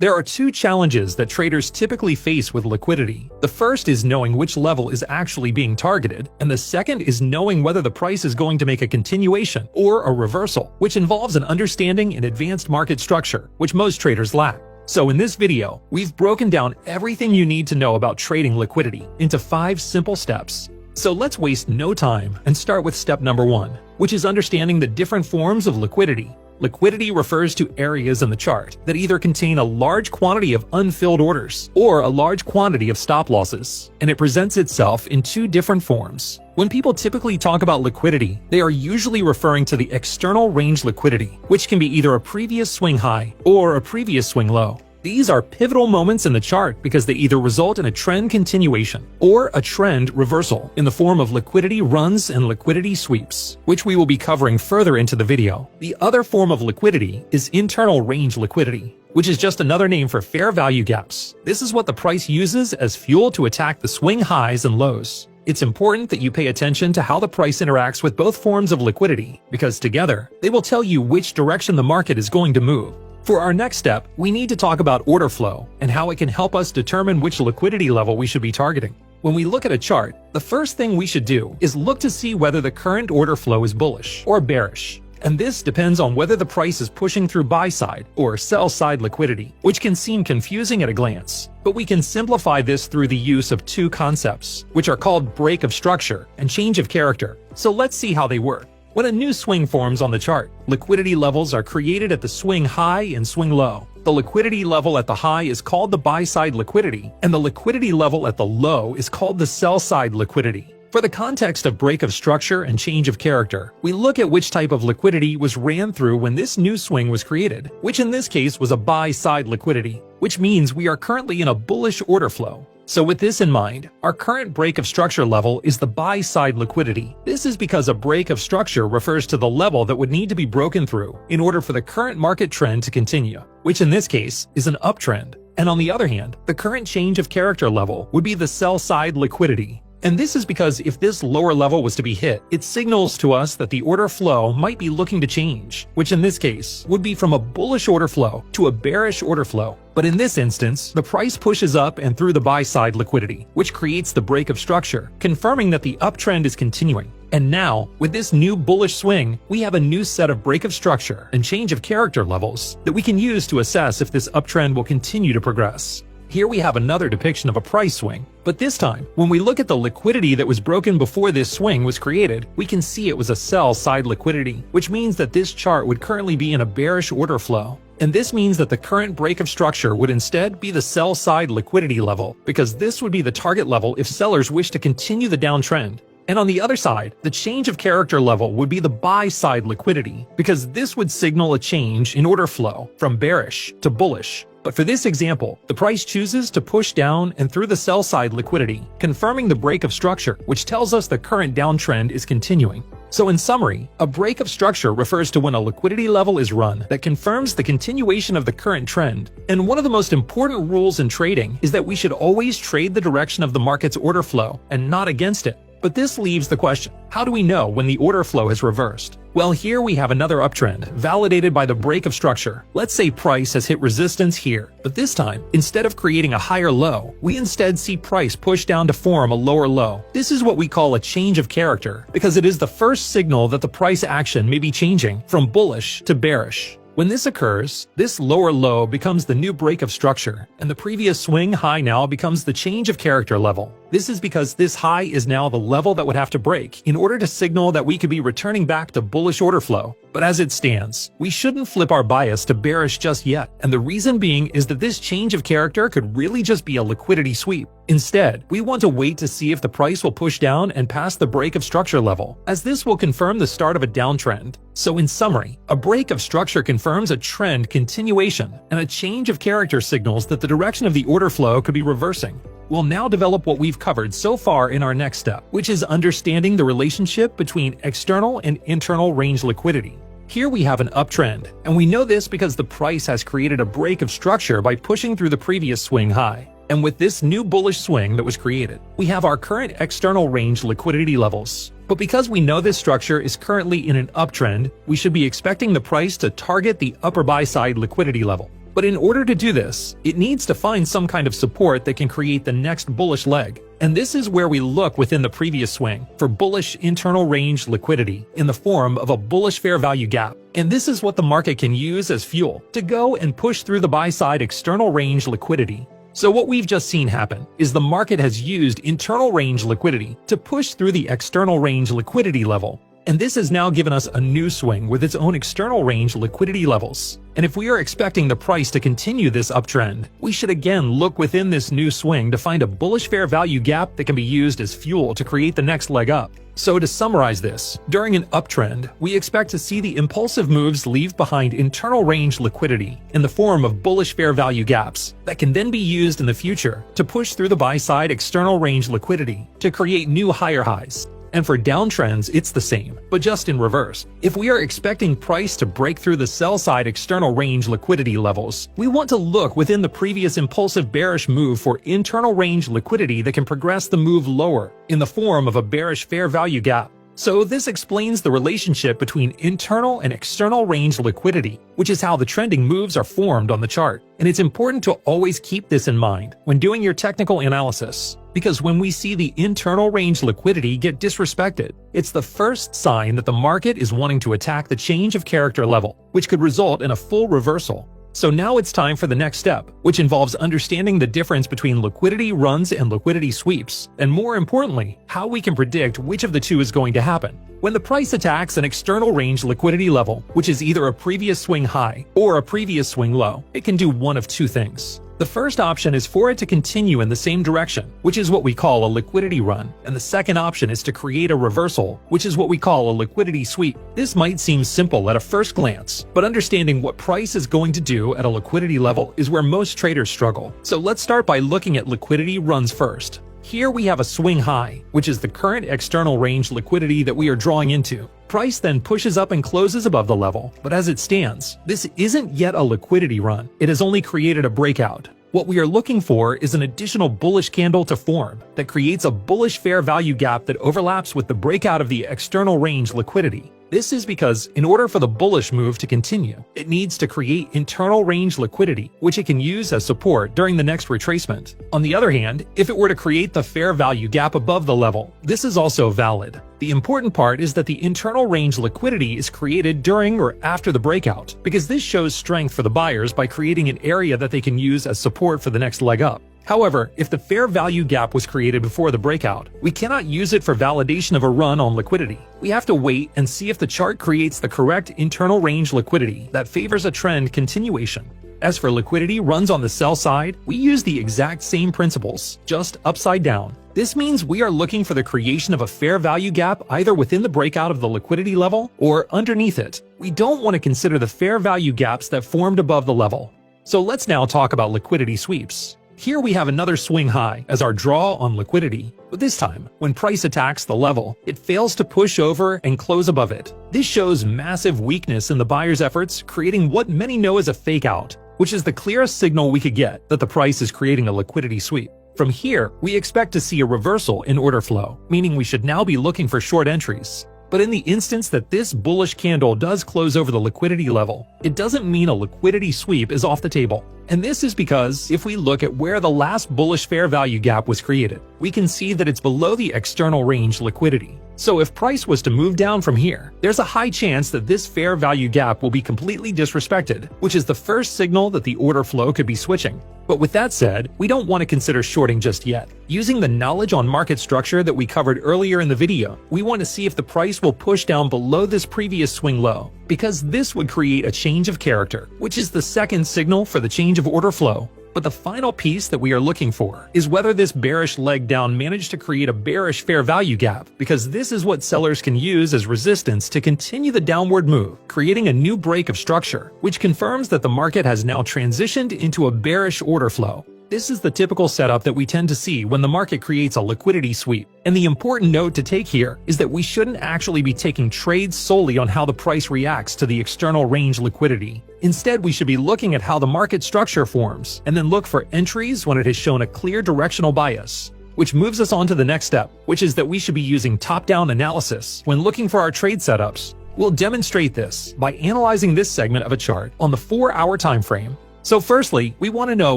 There are two challenges that traders typically face with liquidity. The first is knowing which level is actually being targeted, and the second is knowing whether the price is going to make a continuation or a reversal, which involves an understanding in advanced market structure, which most traders lack. So in this video, we've broken down everything you need to know about trading liquidity into 5 simple steps. So let's waste no time and start with step number 1, which is understanding the different forms of liquidity. Liquidity refers to areas in the chart that either contain a large quantity of unfilled orders or a large quantity of stop losses, and it presents itself in 2 different forms. When people typically talk about liquidity, they are usually referring to the external range liquidity, which can be either a previous swing high or a previous swing low. These are pivotal moments in the chart because they either result in a trend continuation or a trend reversal in the form of liquidity runs and liquidity sweeps, which we will be covering further into the video. The other form of liquidity is internal range liquidity, which is just another name for fair value gaps. This is what the price uses as fuel to attack the swing highs and lows. It's important that you pay attention to how the price interacts with both forms of liquidity, because together, they will tell you which direction the market is going to move. For our next step, we need to talk about order flow and how it can help us determine which liquidity level we should be targeting. When we look at a chart, the first thing we should do is look to see whether the current order flow is bullish or bearish. And this depends on whether the price is pushing through buy-side or sell-side liquidity, which can seem confusing at a glance. But we can simplify this through the use of 2 concepts, which are called break of structure and change of character. So let's see how they work. When a new swing forms on the chart, liquidity levels are created at the swing high and swing low. The liquidity level at the high is called the buy-side liquidity, and the liquidity level at the low is called the sell-side liquidity. For the context of break of structure and change of character, we look at which type of liquidity was ran through when this new swing was created, which in this case was a buy-side liquidity, which means we are currently in a bullish order flow. So with this in mind, our current break of structure level is the buy-side liquidity. This is because a break of structure refers to the level that would need to be broken through in order for the current market trend to continue, which in this case is an uptrend. And on the other hand, the current change of character level would be the sell-side liquidity. And this is because if this lower level was to be hit, it signals to us that the order flow might be looking to change, which in this case would be from a bullish order flow to a bearish order flow. But in this instance, the price pushes up and through the buy-side liquidity, which creates the break of structure, confirming that the uptrend is continuing. And now, with this new bullish swing, we have a new set of break of structure and change of character levels that we can use to assess if this uptrend will continue to progress. Here we have another depiction of a price swing, but this time, when we look at the liquidity that was broken before this swing was created, we can see it was a sell-side liquidity, which means that this chart would currently be in a bearish order flow. And this means that the current break of structure would instead be the sell-side liquidity level, because this would be the target level if sellers wish to continue the downtrend. And on the other side, the change of character level would be the buy-side liquidity, because this would signal a change in order flow from bearish to bullish. But for this example, the price chooses to push down and through the sell-side liquidity, confirming the break of structure, which tells us the current downtrend is continuing. So in summary, a break of structure refers to when a liquidity level is run that confirms the continuation of the current trend. And one of the most important rules in trading is that we should always trade the direction of the market's order flow and not against it. But this leaves the question, how do we know when the order flow has reversed? Well, here we have another uptrend, validated by the break of structure. Let's say price has hit resistance here, but this time, instead of creating a higher low, we instead see price push down to form a lower low. This is what we call a change of character, because it is the first signal that the price action may be changing from bullish to bearish. When this occurs, this lower low becomes the new break of structure, and the previous swing high now becomes the change of character level. This is because this high is now the level that would have to break in order to signal that we could be returning back to bullish order flow. But as it stands, we shouldn't flip our bias to bearish just yet, and the reason being is that this change of character could really just be a liquidity sweep. Instead, we want to wait to see if the price will push down and pass the break of structure level, as this will confirm the start of a downtrend. So in summary, a break of structure confirms a trend continuation, and a change of character signals that the direction of the order flow could be reversing. We'll now develop what we've covered so far in our next step, which is understanding the relationship between external and internal range liquidity. Here we have an uptrend, and we know this because the price has created a break of structure by pushing through the previous swing high. And with this new bullish swing that was created, we have our current external range liquidity levels. But because we know this structure is currently in an uptrend, we should be expecting the price to target the upper buy side liquidity level. But in order to do this, it needs to find some kind of support that can create the next bullish leg. And this is where we look within the previous swing for bullish internal range liquidity in the form of a bullish fair value gap. And this is what the market can use as fuel to go and push through the buy-side external range liquidity. So what we've just seen happen is the market has used internal range liquidity to push through the external range liquidity level. And this has now given us a new swing with its own external range liquidity levels. And if we are expecting the price to continue this uptrend, we should again look within this new swing to find a bullish fair value gap that can be used as fuel to create the next leg up. So to summarize this, during an uptrend, we expect to see the impulsive moves leave behind internal range liquidity in the form of bullish fair value gaps that can then be used in the future to push through the buy-side external range liquidity to create new higher highs. And for downtrends, it's the same, but just in reverse. If we are expecting price to break through the sell-side external range liquidity levels, we want to look within the previous impulsive bearish move for internal range liquidity that can progress the move lower in the form of a bearish fair value gap. So this explains the relationship between internal and external range liquidity, which is how the trending moves are formed on the chart. And it's important to always keep this in mind when doing your technical analysis, because when we see the internal range liquidity get disrespected, it's the first sign that the market is wanting to attack the change of character level, which could result in a full reversal. So now it's time for the next step, which involves understanding the difference between liquidity runs and liquidity sweeps, and more importantly, how we can predict which of the two is going to happen. When the price attacks an external range liquidity level, which is either a previous swing high or a previous swing low, it can do one of two things. The first option is for it to continue in the same direction, which is what we call a liquidity run, and the second option is to create a reversal, which is what we call a liquidity sweep. This might seem simple at a first glance, but understanding what price is going to do at a liquidity level is where most traders struggle. So let's start by looking at liquidity runs first. Here we have a swing high, which is the current external range liquidity that we are drawing into. Price then pushes up and closes above the level, but as it stands, this isn't yet a liquidity run. It has only created a breakout. What we are looking for is an additional bullish candle to form that creates a bullish fair value gap that overlaps with the breakout of the external range liquidity. This is because in order for the bullish move to continue, it needs to create internal range liquidity, which it can use as support during the next retracement. On the other hand, if it were to create the fair value gap above the level, this is also valid. The important part is that the internal range liquidity is created during or after the breakout, because this shows strength for the buyers by creating an area that they can use as support for the next leg up. However, if the fair value gap was created before the breakout, we cannot use it for validation of a run on liquidity. We have to wait and see if the chart creates the correct internal range liquidity that favors a trend continuation. As for liquidity runs on the sell side, we use the exact same principles, just upside down. This means we are looking for the creation of a fair value gap either within the breakout of the liquidity level or underneath it. We don't want to consider the fair value gaps that formed above the level. So let's now talk about liquidity sweeps. Here we have another swing high as our draw on liquidity, but this time, when price attacks the level, it fails to push over and close above it. This shows massive weakness in the buyer's efforts, creating what many know as a fake out, which is the clearest signal we could get that the price is creating a liquidity sweep. From here, we expect to see a reversal in order flow, meaning we should now be looking for short entries. But in the instance that this bullish candle does close over the liquidity level, it doesn't mean a liquidity sweep is off the table. And this is because if we look at where the last bullish fair value gap was created, we can see that it's below the external range liquidity. So if price was to move down from here, there's a high chance that this fair value gap will be completely disrespected, which is the first signal that the order flow could be switching. But with that said, we don't want to consider shorting just yet. Using the knowledge on market structure that we covered earlier in the video, we want to see if the price will push down below this previous swing low, because this would create a change of character, which is the second signal for the change of order flow. But the final piece that we are looking for is whether this bearish leg down managed to create a bearish fair value gap, because this is what sellers can use as resistance to continue the downward move, creating a new break of structure, which confirms that the market has now transitioned into a bearish order flow. This is the typical setup that we tend to see when the market creates a liquidity sweep. And the important note to take here is that we shouldn't actually be taking trades solely on how the price reacts to the external range liquidity. Instead, we should be looking at how the market structure forms, and then look for entries when it has shown a clear directional bias. Which moves us on to the next step, which is that we should be using top-down analysis when looking for our trade setups. We'll demonstrate this by analyzing this segment of a chart on the 4-hour time frame. So firstly, we want to know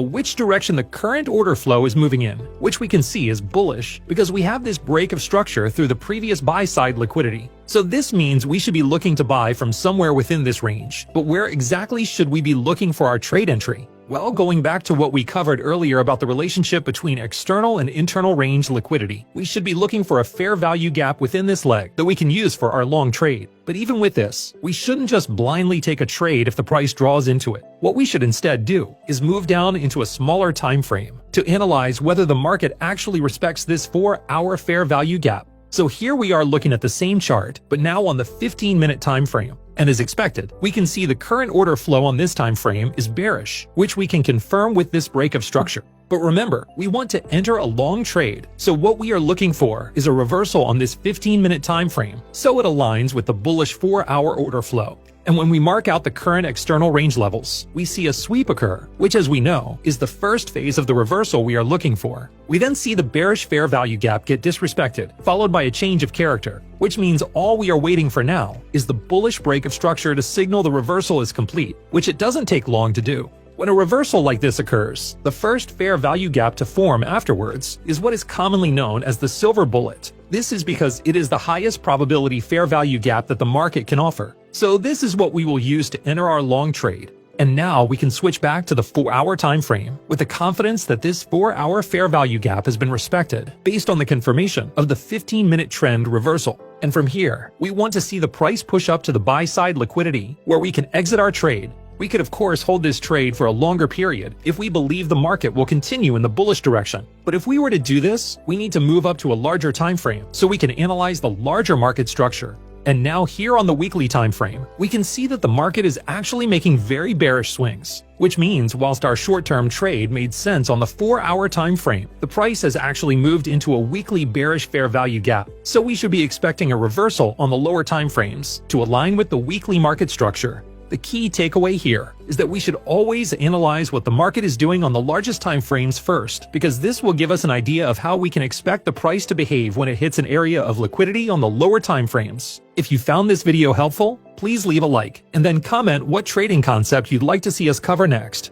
which direction the current order flow is moving in, which we can see is bullish because we have this break of structure through the previous buy-side liquidity. So this means we should be looking to buy from somewhere within this range. But where exactly should we be looking for our trade entry? Well, going back to what we covered earlier about the relationship between external and internal range liquidity, we should be looking for a fair value gap within this leg that we can use for our long trade. But even with this, we shouldn't just blindly take a trade if the price draws into it. What we should instead do is move down into a smaller time frame to analyze whether the market actually respects this 4-hour fair value gap. So here we are looking at the same chart, but now on the 15-minute time frame. And as expected, we can see the current order flow on this time frame is bearish, which we can confirm with this break of structure. But remember, we want to enter a long trade, so what we are looking for is a reversal on this 15-minute time frame, so it aligns with the bullish 4-hour order flow. And when we mark out the current external range levels, we see a sweep occur, which as we know, is the first phase of the reversal we are looking for. We then see the bearish fair value gap get disrespected, followed by a change of character, which means all we are waiting for now is the bullish break of structure to signal the reversal is complete, which it doesn't take long to do. When a reversal like this occurs, the first fair value gap to form afterwards is what is commonly known as the silver bullet. This is because it is the highest probability fair value gap that the market can offer. So this is what we will use to enter our long trade. And now we can switch back to the 4-hour time frame with the confidence that this 4-hour fair value gap has been respected based on the confirmation of the 15-minute trend reversal. And from here, we want to see the price push up to the buy-side liquidity where we can exit our trade. We could of course hold this trade for a longer period if we believe the market will continue in the bullish direction. But if we were to do this, we need to move up to a larger time frame so we can analyze the larger market structure. And now here on the weekly time frame, we can see that the market is actually making very bearish swings, which means whilst our short-term trade made sense on the 4-hour time frame, the price has actually moved into a weekly bearish fair value gap. So we should be expecting a reversal on the lower time frames to align with the weekly market structure. The key takeaway here is that we should always analyze what the market is doing on the largest time frames first, because this will give us an idea of how we can expect the price to behave when it hits an area of liquidity on the lower time frames. If you found this video helpful, please leave a like and then comment what trading concept you'd like to see us cover next.